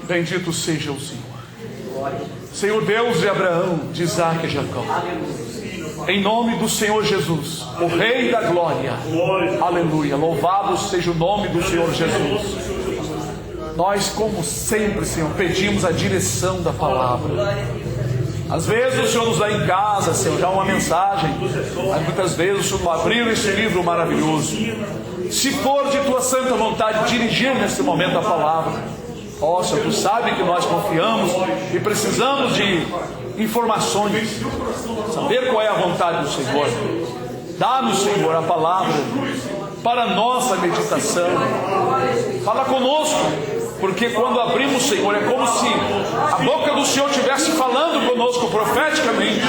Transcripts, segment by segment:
Bendito seja o Senhor. Senhor Deus de Abraão, de Isaac e Jacó. Em nome do Senhor Jesus, o Rei da Glória. Aleluia. Louvado seja o nome do Senhor Jesus. Nós, como sempre, Senhor, pedimos a direção da palavra. Às vezes o Senhor nos dá em casa, Senhor, já uma mensagem, mas muitas vezes o Senhor abriu esse livro maravilhoso. Se for de Tua santa vontade dirigir nesse momento a palavra, ó Senhor, Tu sabe que nós confiamos e precisamos de informações, saber qual é a vontade do Senhor. Dá-nos, Senhor, a palavra para a nossa meditação. Fala conosco, porque quando abrimos, Senhor, é como se a boca do Senhor estivesse falando conosco profeticamente.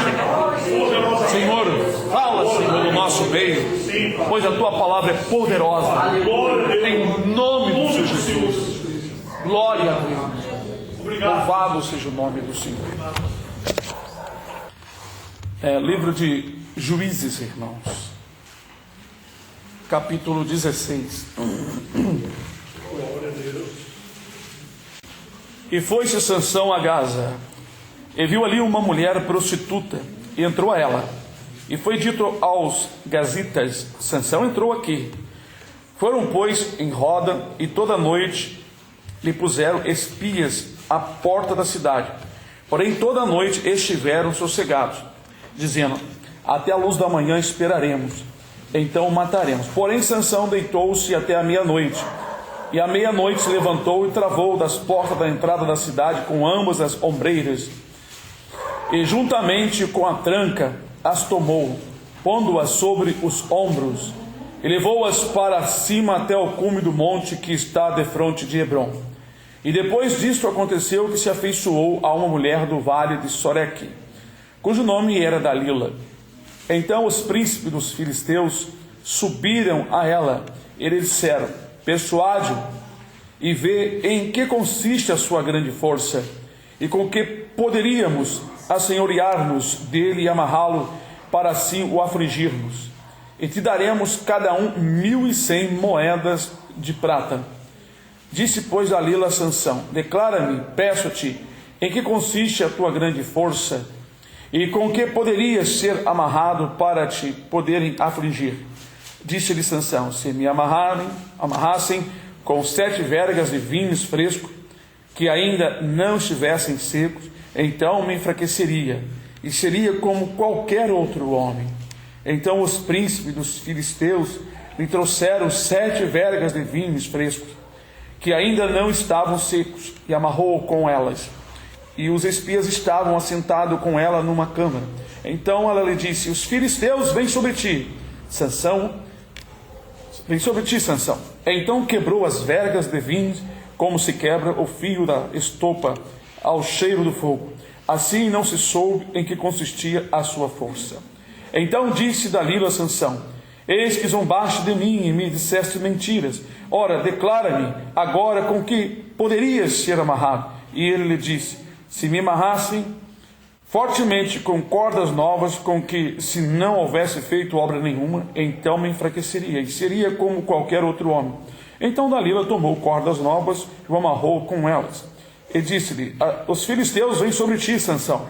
Senhor, fala, Senhor, no nosso meio, pois a Tua palavra é poderosa. Em nome do Senhor Jesus. Glória a Deus. Louvado seja o nome do Senhor. Livro de Juízes, irmãos, capítulo 16. E foi-se Sansão a Gaza, e viu ali uma mulher prostituta, e entrou a ela. E foi dito aos gazitas: Sansão entrou aqui. Foram, pois, em roda, e toda noite lhe puseram espias à porta da cidade. Porém, toda a noite estiveram sossegados, dizendo: até a luz da manhã esperaremos, então o mataremos. Porém, Sansão deitou-se até a meia-noite, e à meia-noite se levantou e travou das portas da entrada da cidade com ambas as ombreiras, e juntamente com a tranca as tomou, pondo-as sobre os ombros, e levou-as para cima até o cume do monte que está defronte de Hebrom. E depois disto aconteceu que se afeiçoou a uma mulher do vale de Soreque, cujo nome era Dalila. Então os príncipes dos filisteus subiram a ela, e lhe disseram: persuade-o e vê em que consiste a sua grande força, e com que poderíamos assenhorear-nos dele e amarrá-lo, para assim o afligirmos. E te daremos cada um 1.100 moedas de prata. Disse, pois, Dalila a Sansão: declara-me, peço-te, em que consiste a tua grande força, e com que poderias ser amarrado para te poderem afligir. Disse-lhe Sansão: se me amarrassem com 7 vergas de vinhos frescos, que ainda não estivessem secos, então me enfraqueceria, e seria como qualquer outro homem. Então os príncipes dos filisteus lhe trouxeram 7 vergas de vinhos frescos, que ainda não estavam secos, e amarrou com elas. E os espias estavam assentados com ela numa câmara. Então ela lhe disse: os filisteus vêm sobre ti, Sansão. Vem sobre ti, Sansão. Então quebrou as vergas de vinho, como se quebra o fio da estopa ao cheiro do fogo. Assim não se soube em que consistia a sua força. Então disse Dalila a Sansão: eis que zombaste de mim e me disseste mentiras. Ora, declara-me agora com que poderias ser amarrado. E ele lhe disse: se me amarrassem fortemente com cordas novas, com que se não houvesse feito obra nenhuma, então me enfraqueceria, e seria como qualquer outro homem. Então Dalila tomou cordas novas e o amarrou com elas. E disse-lhe: os filisteus vêm sobre ti, Sansão.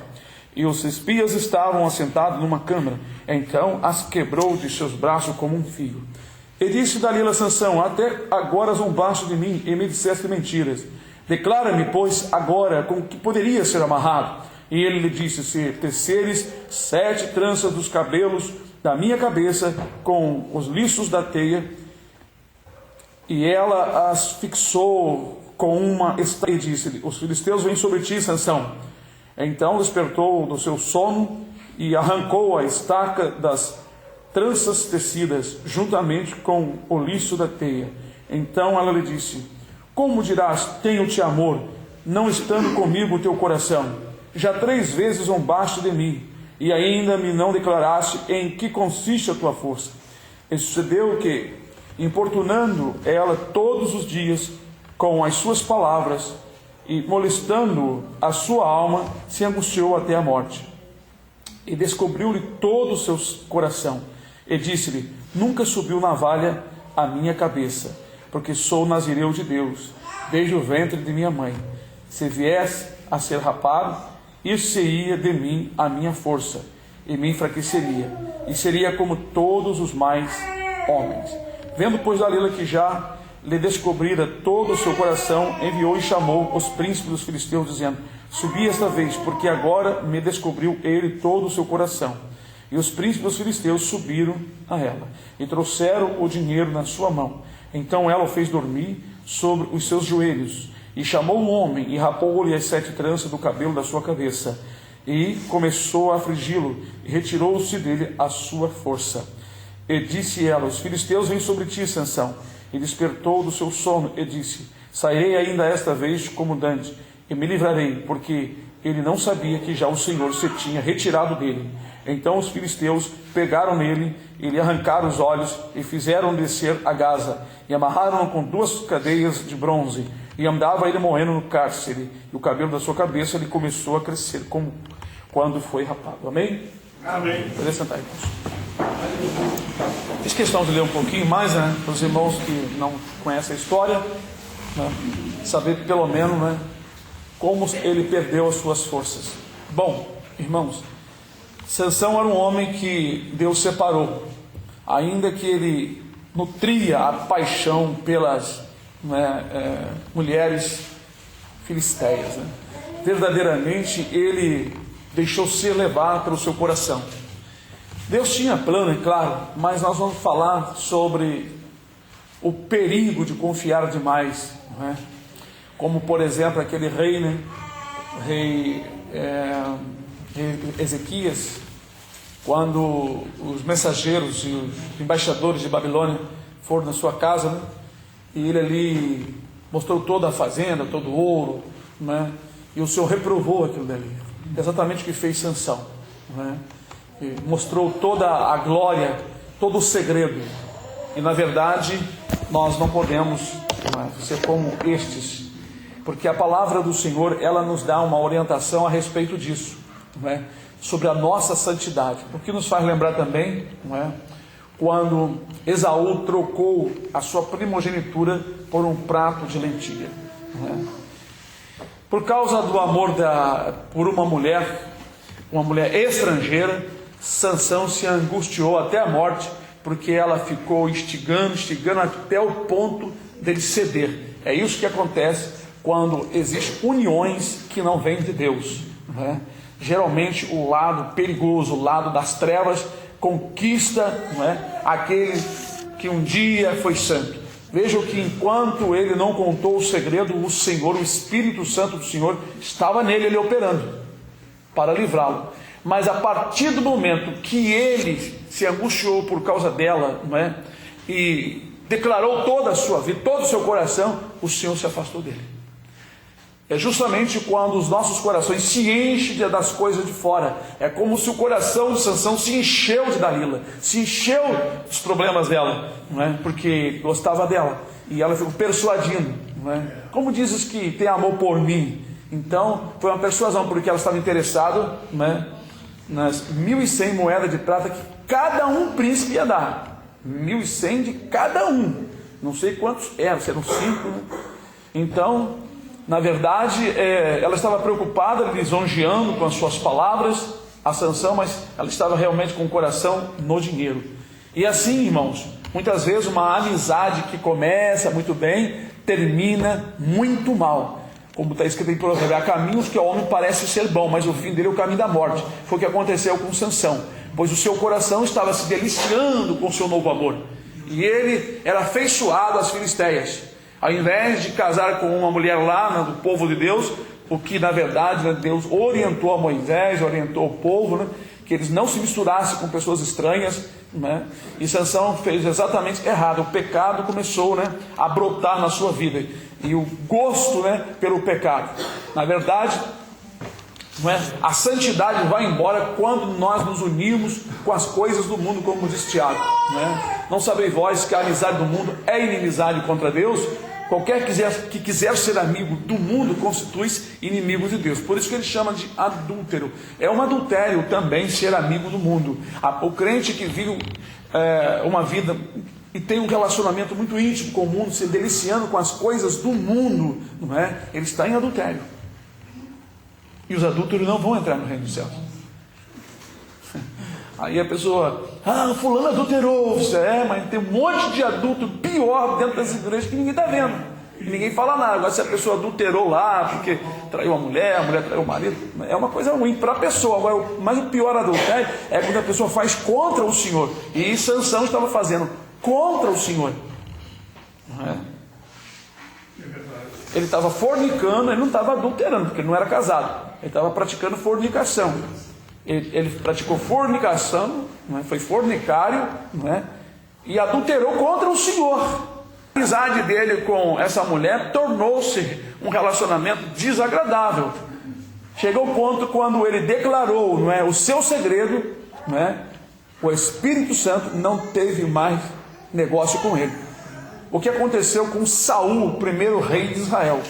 E os espias estavam assentados numa câmara. Então as quebrou de seus braços como um fio. E disse Dalila a Sansão: até agora zombaste de mim e me disseste mentiras. Declara-me, pois, agora com que poderia ser amarrado. E ele lhe disse: se teceres 7 tranças dos cabelos da minha cabeça com os liços da teia. E ela as fixou com uma estaca e disse-lhe: os filisteus vêm sobre ti, Sansão. Então despertou do seu sono e arrancou a estaca das tranças tecidas, juntamente com o liço da teia. Então ela lhe disse: como dirás, tenho-te amor, não estando comigo o teu coração? Já 3 vezes zombaste de mim, e ainda me não declaraste em que consiste a tua força. E sucedeu que, importunando ela todos os dias com as suas palavras, e molestando a sua alma, se angustiou até a morte. E descobriu-lhe todo o seu coração, e disse-lhe: nunca subiu navalha à minha cabeça, porque sou nazireu de Deus, desde o ventre de minha mãe. se viesse a ser rapado, isso seria de mim a minha força, e me enfraqueceria, e seria como todos os mais homens. Vendo, pois, Dalila que já lhe descobrira todo o seu coração, enviou e chamou os príncipes dos filisteus, dizendo: subi esta vez, porque agora me descobriu ele todo o seu coração. E os príncipes dos filisteus subiram a ela, e trouxeram o dinheiro na sua mão. Então ela o fez dormir sobre os seus joelhos, e chamou um homem, e rapou-lhe as 7 tranças do cabelo da sua cabeça, e começou a afligi-lo, e retirou-se dele a sua força. E disse ela: os filisteus vêm sobre ti, Sansão. E despertou do seu sono, e disse: sairei ainda esta vez como dantes, e me livrarei, porque ele não sabia que já o Senhor se tinha retirado dele. Então os filisteus pegaram nele, e lhe arrancaram os olhos, e fizeram descer a Gaza, e amarraram-no com 2 cadeias de bronze, e andava ele morrendo no cárcere, e o cabelo da sua cabeça lhe começou a crescer, como quando foi rapado. Amém? Amém. Pode sentar, irmãos. Fiz questão de ler um pouquinho mais, né, para os irmãos que não conhecem a história, né, saber pelo menos, né, como ele perdeu as suas forças. Bom, irmãos, Sansão era um homem que Deus separou, ainda que ele nutria a paixão pelas mulheres filisteias, né. Verdadeiramente ele deixou ser levado pelo seu coração. Deus tinha plano, é claro, mas nós vamos falar sobre o perigo de confiar demais, não é? Como, por exemplo, aquele rei, né? Rei Ezequias, quando os mensageiros e os embaixadores de Babilônia foram na sua casa, né? E ele ali mostrou toda a fazenda, todo o ouro, né? E o Senhor reprovou aquilo dali, exatamente o que fez Sansão, né? E mostrou toda a glória, todo o segredo. E na verdade nós não podemos ser como estes, porque a palavra do Senhor, ela nos dá uma orientação a respeito disso, não é? Sobre a nossa santidade. O que nos faz lembrar também, não é? Quando Esaú trocou a sua primogenitura por um prato de lentilha, não é? Por causa do amor por uma mulher estrangeira, Sansão se angustiou até a morte, porque ela ficou instigando até o ponto dele ceder. É isso que acontece quando existem uniões que não vêm de Deus, não é? Geralmente o lado perigoso, o lado das trevas, conquista, não é? Aquele que um dia foi santo. Vejam que enquanto ele não contou o segredo, o Senhor, o Espírito Santo do Senhor, estava nele, ele operando para livrá-lo. Mas a partir do momento que ele se angustiou por causa dela, não é? E declarou toda a sua vida, todo o seu coração, o Senhor se afastou dele. É justamente quando os nossos corações se enchem das coisas de fora. É como se o coração de Sansão se encheu de Dalila, se encheu dos problemas dela, não é? Porque gostava dela, e ela ficou persuadindo, não é? Como dizes que tem amor por mim? Então foi uma persuasão, porque ela estava interessada, não é? Nas 1.100 moedas de prata que cada um príncipe ia dar. 1.100 de cada um. Não sei quantos eram, se eram 5, né? Então, na verdade, ela estava preocupada, lisonjeando com as suas palavras a Sansão, mas ela estava realmente com o coração no dinheiro. E assim, irmãos, muitas vezes uma amizade que começa muito bem, termina muito mal. Como está escrito em Provérbios: há caminhos que ao homem parece ser bom, mas o fim dele é o caminho da morte. Foi o que aconteceu com Sansão, pois o seu coração estava se deliciando com o seu novo amor, e ele era afeiçoado às filisteias. Ao invés de casar com uma mulher lá, né, do povo de Deus, o que na verdade, né, Deus orientou a Moisés, orientou o povo, né, que eles não se misturassem com pessoas estranhas, né? E Sansão fez exatamente errado. O pecado começou, né, a brotar na sua vida, e o gosto, né, pelo pecado. Na verdade, não é? A santidade vai embora quando nós nos unimos com as coisas do mundo, como diz Tiago, não é? Não sabeis vós que a amizade do mundo é inimizade contra Deus? Qualquer que quiser ser amigo do mundo constitui-se inimigo de Deus. Por isso que ele chama de adúltero. É um adultério também ser amigo do mundo. O crente que vive uma vida e tem um relacionamento muito íntimo com o mundo, se deliciando com as coisas do mundo, não é? Ele está em adultério. E os adúlteros não vão entrar no reino dos céus. Aí a pessoa, fulano adulterou. Mas tem um monte de adulto pior dentro das igrejas que ninguém está vendo. E ninguém fala nada. Agora, se a pessoa adulterou lá porque traiu a mulher traiu o marido, é uma coisa ruim para a pessoa. Agora, mas o pior adultério é quando a pessoa faz contra o Senhor. E Sansão estava fazendo contra o Senhor. Não é? Ele estava fornicando, ele não estava adulterando, porque ele não era casado. Ele estava praticando fornicação. Ele praticou fornicação, não é? Foi fornicário, não é? E adulterou contra o Senhor. A amizade dele com essa mulher tornou-se um relacionamento desagradável. Chegou o ponto quando ele declarou, não é, o seu segredo, não é? O Espírito Santo não teve mais negócio com ele. O que aconteceu com Saul, o primeiro rei de Israel?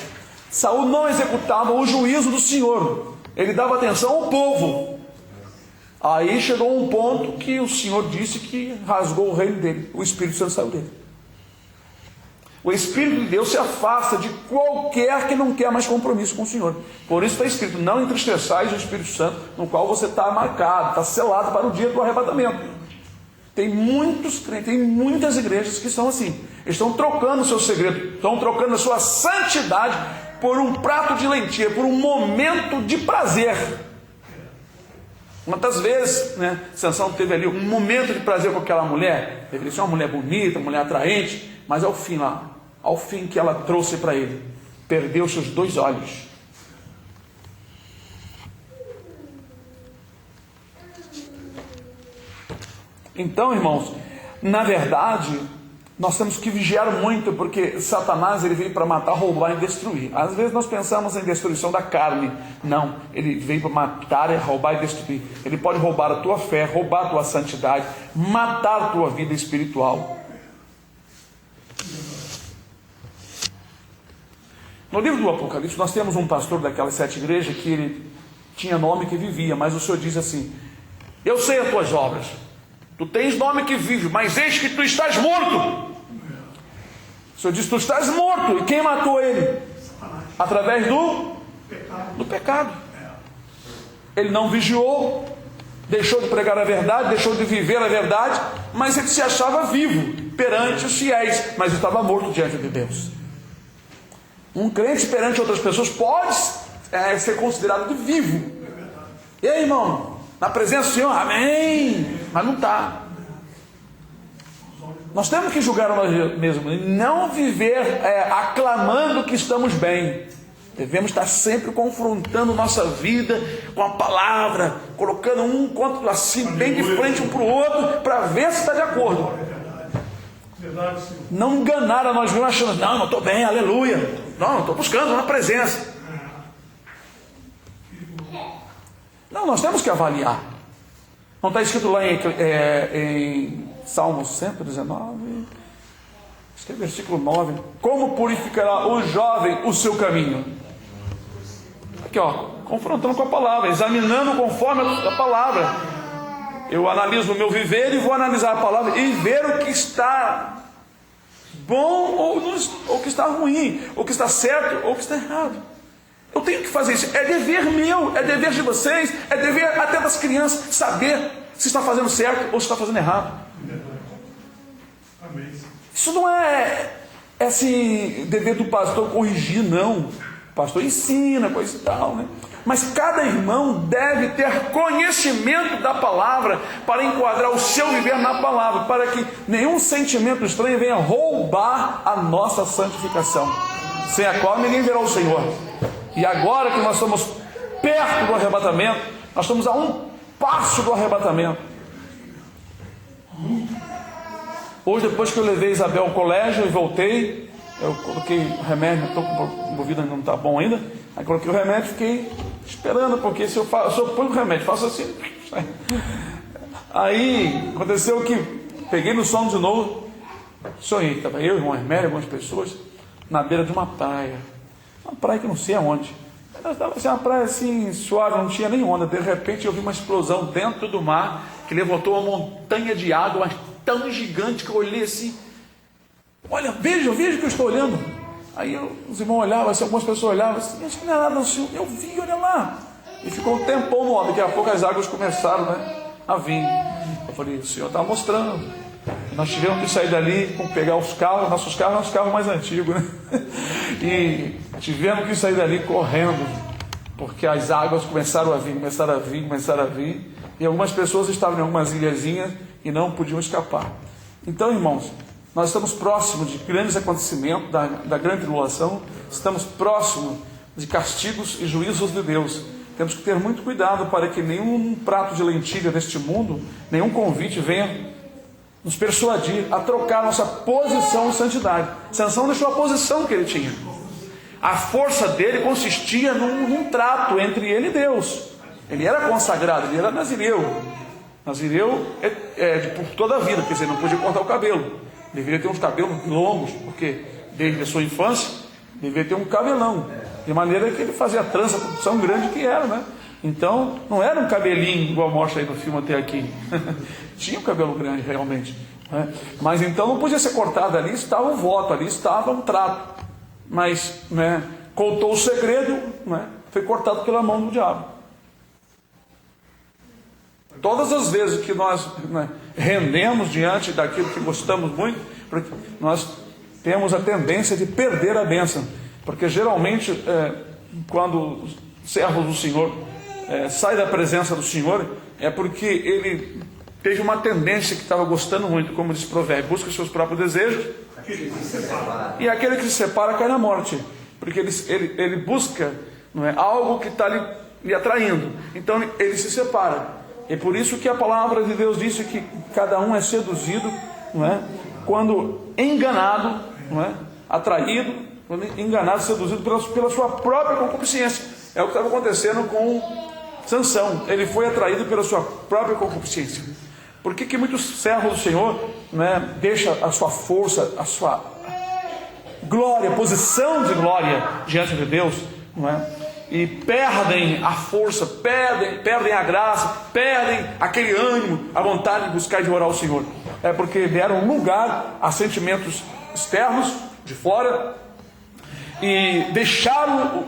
Saul não executava o juízo do Senhor, ele dava atenção ao povo. Aí chegou um ponto que o Senhor disse que rasgou o reino dele, o Espírito Santo saiu dele. O Espírito de Deus se afasta de qualquer que não quer mais compromisso com o Senhor. Por isso está escrito, não entristeçais o Espírito Santo, no qual você está marcado, está selado para o dia do arrebatamento. Tem muitos crentes, tem muitas igrejas que são assim. Estão trocando o seu segredo, estão trocando a sua santidade por um prato de lentilha, por um momento de prazer. Quantas vezes, né, Sansão teve ali um momento de prazer com aquela mulher? Deveria ser uma mulher bonita, uma mulher atraente, mas ao fim que ela trouxe para ele, perdeu seus 2 olhos. Então, irmãos, na verdade, nós temos que vigiar muito, porque Satanás ele veio para matar, roubar e destruir. Às vezes nós pensamos em destruição da carne. Não, ele veio para matar, roubar e destruir. Ele pode roubar a tua fé, roubar a tua santidade, matar a tua vida espiritual. No livro do Apocalipse, nós temos um pastor daquelas 7 igrejas que ele tinha nome que vivia, mas o Senhor diz assim: eu sei as tuas obras. Tu tens nome que vive, mas eis que tu estás morto. O Senhor diz, tu estás morto. E quem matou ele? Através do pecado. Ele não vigiou, deixou de pregar a verdade, deixou de viver a verdade, mas ele se achava vivo perante os fiéis, mas estava morto diante de Deus. Um crente perante outras pessoas pode ser considerado de vivo. E aí, irmão? Na presença do Senhor, amém, mas não está. Nós temos que julgar nós mesmos e não viver aclamando que estamos bem. Devemos estar sempre confrontando nossa vida com a palavra, colocando um contra assim, bem de frente um para o outro, para ver se está de acordo. Não enganar a nós mesmos achando, não estou bem, aleluia. Não estou buscando na presença. Não, nós temos que avaliar. Não está escrito lá em Salmo 119, acho que é versículo 9: como purificará o jovem o seu caminho? Aqui, confrontando com a palavra, examinando conforme a palavra. Eu analiso o meu viver e vou analisar a palavra e ver o que está bom ou o que está ruim, o que está certo ou o que está errado. Eu tenho que fazer isso, é dever meu, é dever de vocês, é dever até das crianças, saber se está fazendo certo ou se está fazendo errado. Isso não é assim, dever do pastor corrigir, não. O pastor ensina, coisa e tal, né? Mas cada irmão deve ter conhecimento da palavra para enquadrar o seu viver na palavra, para que nenhum sentimento estranho venha roubar a nossa santificação, sem a qual ninguém verá o Senhor. E agora que nós estamos perto do arrebatamento, nós estamos a um passo do arrebatamento. Hoje, depois que eu levei Isabel ao colégio e voltei, eu coloquei o remédio, estou com o ouvido ainda não está bom ainda, aí coloquei o remédio e fiquei esperando, porque se eu ponho o remédio, faço assim. Aí aconteceu que peguei no sono de novo, sonhei, estava eu, irmão Hermério, algumas pessoas, na beira de uma praia que não sei aonde. Estava assim, uma praia assim, suave, não tinha nem onda. De repente eu vi uma explosão dentro do mar, que levantou uma montanha de água, mas tão gigante que eu olhei assim, olha, veja o que eu estou olhando. Aí os irmãos olhavam, assim, algumas pessoas olhavam assim, acho que não é nada, Senhor. Eu vi, olha lá. E ficou um tempão no homem, daqui a pouco as águas começaram, né, a vir. Eu falei, o Senhor está mostrando. Nós tivemos que sair dali, pegar os carros, nossos carros mais antigos, né? E tivemos que sair dali correndo, porque as águas começaram a vir. E algumas pessoas estavam em algumas ilhazinhas e não podiam escapar. Então, irmãos, nós estamos próximos de grandes acontecimentos, da grande tribulação, estamos próximos de castigos e juízos de Deus. Temos que ter muito cuidado para que nenhum prato de lentilha deste mundo, nenhum convite venha nos persuadir a trocar nossa posição de santidade. Sansão deixou a posição que ele tinha. A força dele consistia num trato entre ele e Deus. Ele era consagrado, ele era nazireu. Nazireu por toda a vida, quer dizer, não podia cortar o cabelo. Deveria ter uns cabelos longos, porque desde a sua infância deveria ter um cabelão. De maneira que ele fazia a trança, tão grande que era, né? Então, não era um cabelinho igual mostra aí no filme até aqui. Tinha um cabelo grande, realmente, né? Mas então não podia ser cortado. Ali estava o voto, ali estava um trato. Mas, né, contou o segredo, né, foi cortado pela mão do diabo. Todas as vezes que nós, né, rendemos diante daquilo que gostamos muito, nós temos a tendência de perder a bênção. Porque geralmente, quando os servos do Senhor sai da presença do Senhor, é porque ele teve uma tendência que estava gostando muito, como diz Provérbio, busca os seus próprios desejos, e aquele que se separa cai na morte, porque ele busca, não é, algo que está lhe atraindo, então ele se separa. É por isso que a palavra de Deus disse que cada um é seduzido, não é, quando enganado, não é, atraído, quando enganado, seduzido pela sua própria concupiscência. É o que estava acontecendo com Sansão. Ele foi atraído pela sua própria concupiscência. Por que muitos servos do Senhor, né, deixam a sua força, a sua glória, posição de glória diante de Deus, não é? E perdem a força, perdem a graça, perdem aquele ânimo, a vontade de buscar e de orar ao Senhor? É porque deram lugar a sentimentos externos, de fora, e deixaram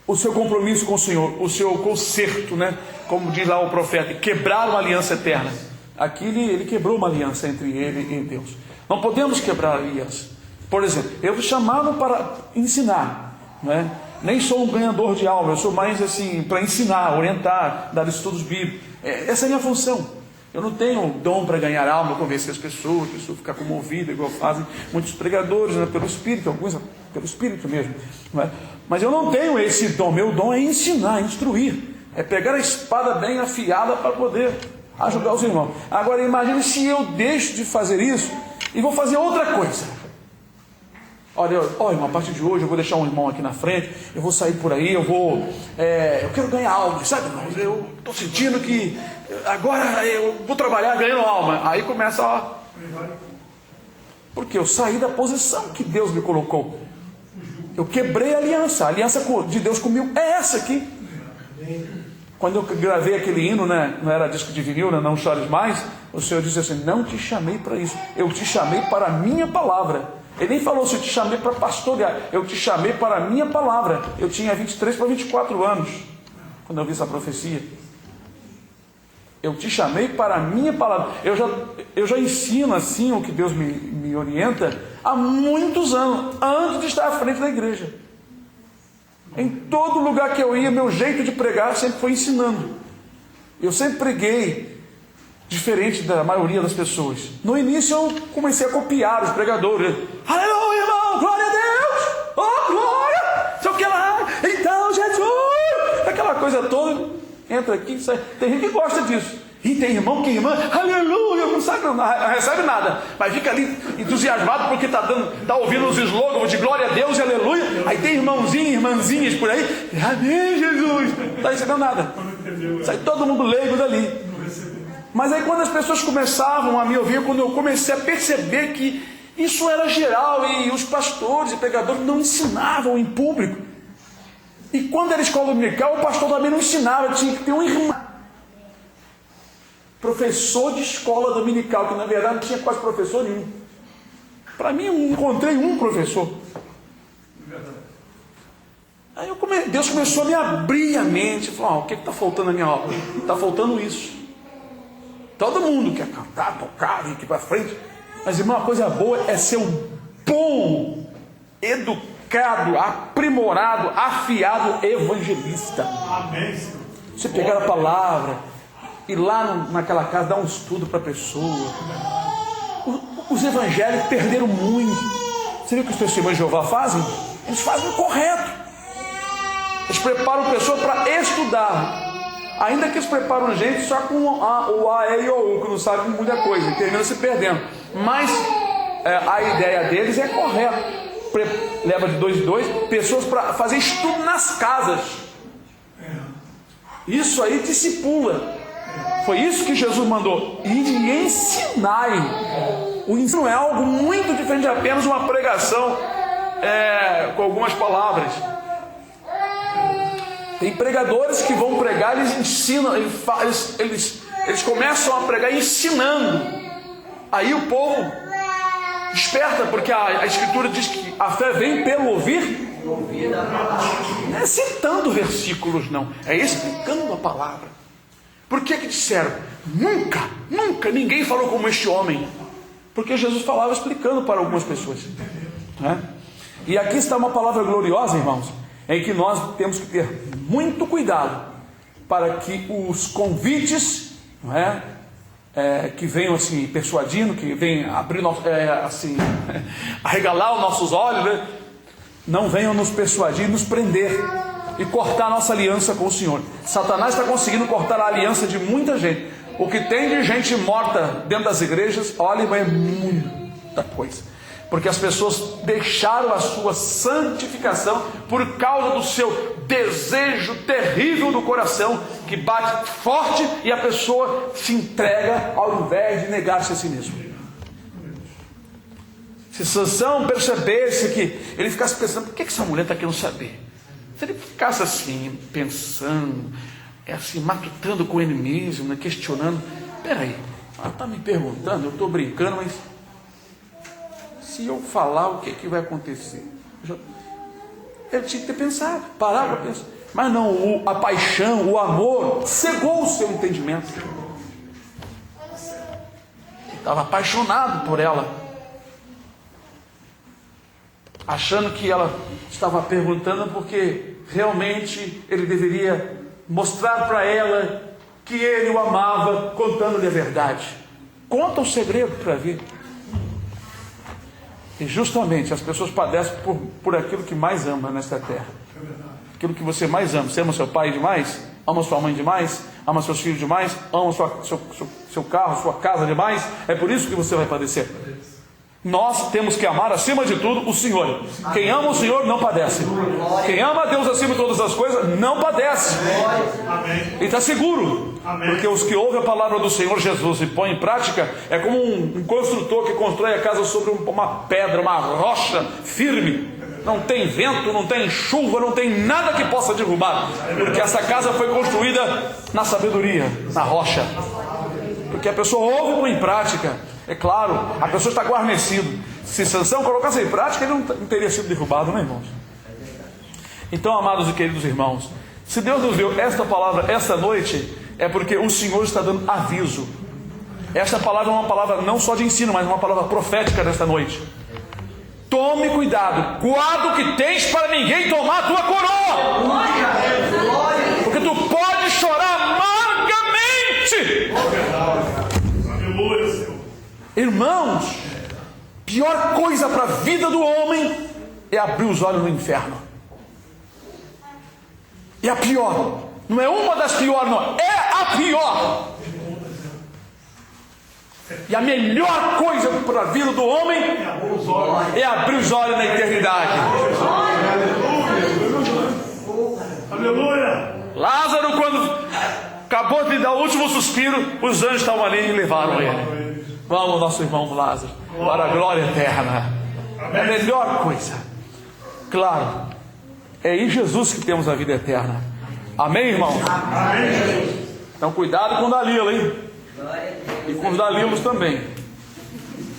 o seu compromisso com o Senhor, o seu concerto, né? Como diz lá o profeta, quebraram uma aliança eterna. Aqui ele quebrou uma aliança entre ele e Deus. Não podemos quebrar a aliança. Por exemplo, eu fui chamado para ensinar, não é? Nem sou um ganhador de alma, eu sou mais assim, para ensinar, orientar, dar estudos bíblicos. Essa é a minha função. Eu não tenho dom para ganhar alma, convencer as pessoas, ficar comovida, igual fazem muitos pregadores, né? Pelo Espírito, alguns pelo Espírito mesmo, não é? Mas eu não tenho esse dom. Meu dom é ensinar, instruir, é pegar a espada bem afiada para poder ajudar os irmãos. Agora imagine se eu deixo de fazer isso e vou fazer outra coisa. Olha, irmão, a partir de hoje eu vou deixar um irmão aqui na frente, eu vou sair por aí, eu quero ganhar alma, sabe, irmão? Eu estou sentindo que agora eu vou trabalhar ganhando alma. Aí começa porque eu saí da posição que Deus me colocou. Eu quebrei a aliança de Deus comigo é essa aqui. Quando eu gravei aquele hino, né, não era disco de vinil, né, Não Chores Mais, o Senhor disse assim: não te chamei para isso, eu te chamei para a minha palavra. Ele nem falou se eu te chamei para pastorear, eu te chamei para a minha palavra. Eu tinha 23 para 24 anos quando eu vi essa profecia. Eu te chamei para a minha palavra. Eu já ensino assim o que Deus me orienta há muitos anos, antes de estar à frente da igreja. Em todo lugar que eu ia, meu jeito de pregar sempre foi ensinando. Eu sempre preguei diferente da maioria das pessoas. No início eu comecei a copiar os pregadores. Aleluia, irmão, glória a Deus, oh glória, sei o que lá, então Jesus, aquela coisa toda, entra aqui, sai. Tem gente que gosta disso. E tem irmão que irmã, aleluia, não sabe, não recebe nada, mas fica ali entusiasmado porque está ouvindo os slogans de glória a Deus e aleluia. Aí tem irmãozinho, irmãzinhas por aí, amém Jesus, não está recebendo nada. Sai todo mundo leigo dali. Mas aí quando as pessoas começavam a me ouvir, quando eu comecei a perceber que isso era geral e os pastores e pregadores não ensinavam em público. E quando era escola dominical, o pastor também não ensinava, tinha que ter um irmão. Professor de escola dominical, que na verdade não tinha quase professor nenhum. Para mim, eu encontrei um professor. Aí eu comecei Deus começou a me abrir a mente. Falou: o que está faltando na minha obra? Está faltando isso. Todo mundo quer cantar, tocar, ir aqui para frente. Mas, irmão, uma coisa boa é ser um bom, educado, aprimorado, afiado evangelista. Amém. Você pegar a palavra, ir lá naquela casa, dar um estudo para a pessoa. Os evangélicos perderam muito. Você viu o que os testemunhos de Jeová fazem? Eles fazem o correto. Eles preparam pessoas para estudar. Ainda que eles preparam gente só com o A, E e o U, que não sabe muita coisa, e termina se perdendo. Mas a ideia deles é correta. Leva de 2 em 2 pessoas para fazer estudo nas casas. Isso aí discipula. Foi isso que Jesus mandou. E ensinai. O ensino é algo muito diferente de apenas uma pregação com algumas palavras. Tem pregadores que vão pregar, eles ensinam, eles começam a pregar ensinando. Aí o povo desperta, porque a Escritura diz que a fé vem pelo ouvir. Não é citando versículos, não. É explicando a palavra. Por que disseram? Nunca ninguém falou como este homem. Porque Jesus falava explicando para algumas pessoas. E aqui está uma palavra gloriosa, irmãos, em que nós temos que ter muito cuidado para que os convites, que venham assim persuadindo, que venham abrir assim arregalar os nossos olhos, não venham nos persuadir, nos prender e cortar a nossa aliança com o Senhor. Satanás está conseguindo cortar a aliança de muita gente. O que tem de gente morta dentro das igrejas, olha, é muita coisa. Porque as pessoas deixaram a sua santificação por causa do seu desejo terrível do coração, que bate forte, e a pessoa se entrega ao invés de negar-se a si mesmo. Se Sansão percebesse que ele ficasse pensando: por que essa mulher está querendo saber? Se ele ficasse assim, pensando, assim, matutando com ele mesmo, questionando: peraí, ela está me perguntando, eu estou brincando, mas se eu falar, o que vai acontecer? Ele tinha que ter pensado, parar para pensar. Mas não, a paixão, o amor cegou o seu entendimento. Ele estava apaixonado por ela, achando que ela estava perguntando porque realmente ele deveria mostrar para ela que ele o amava, contando-lhe a verdade. Conta o segredo para ver. E justamente as pessoas padecem por aquilo que mais ama nesta terra. Aquilo que você mais ama. Você ama seu pai demais? Ama sua mãe demais? Ama seus filhos demais? Ama seu carro, sua casa demais? É por isso que você vai padecer. Nós temos que amar acima de tudo o Senhor. Quem ama o Senhor não padece. Quem ama a Deus acima de todas as coisas não padece. E está seguro. Porque os que ouvem a palavra do Senhor Jesus e põem em prática, é como um construtor que constrói a casa sobre uma pedra, uma rocha firme. Não tem vento, não tem chuva, não tem nada que possa derrubar. Porque essa casa foi construída na sabedoria, na rocha. Porque a pessoa ouve e põe em prática. É claro, a pessoa está guarnecida. Se Sansão colocasse em prática, ele não teria sido derrubado, né, irmãos? Então, amados e queridos irmãos, se Deus nos deu esta palavra esta noite, é porque o Senhor está dando aviso. Esta palavra é uma palavra não só de ensino, mas uma palavra profética nesta noite. Tome cuidado, guarda o que tens para ninguém tomar a tua coroa. Porque tu pode chorar amargamente. Aleluia, Senhor. Irmãos, pior coisa para a vida do homem é abrir os olhos no inferno. E a pior, não é uma das piores, não, é a pior. E a melhor coisa para a vida do homem é abrir os olhos na eternidade. Aleluia. Lázaro, quando acabou de dar o último suspiro, os anjos estavam ali e levaram ele. Vamos, nosso irmão Lázaro, para a glória eterna. É a melhor coisa. Claro, é em Jesus que temos a vida eterna. Amém, irmão? Amém. Então cuidado com o Dalila, hein? E com os Dalilos também.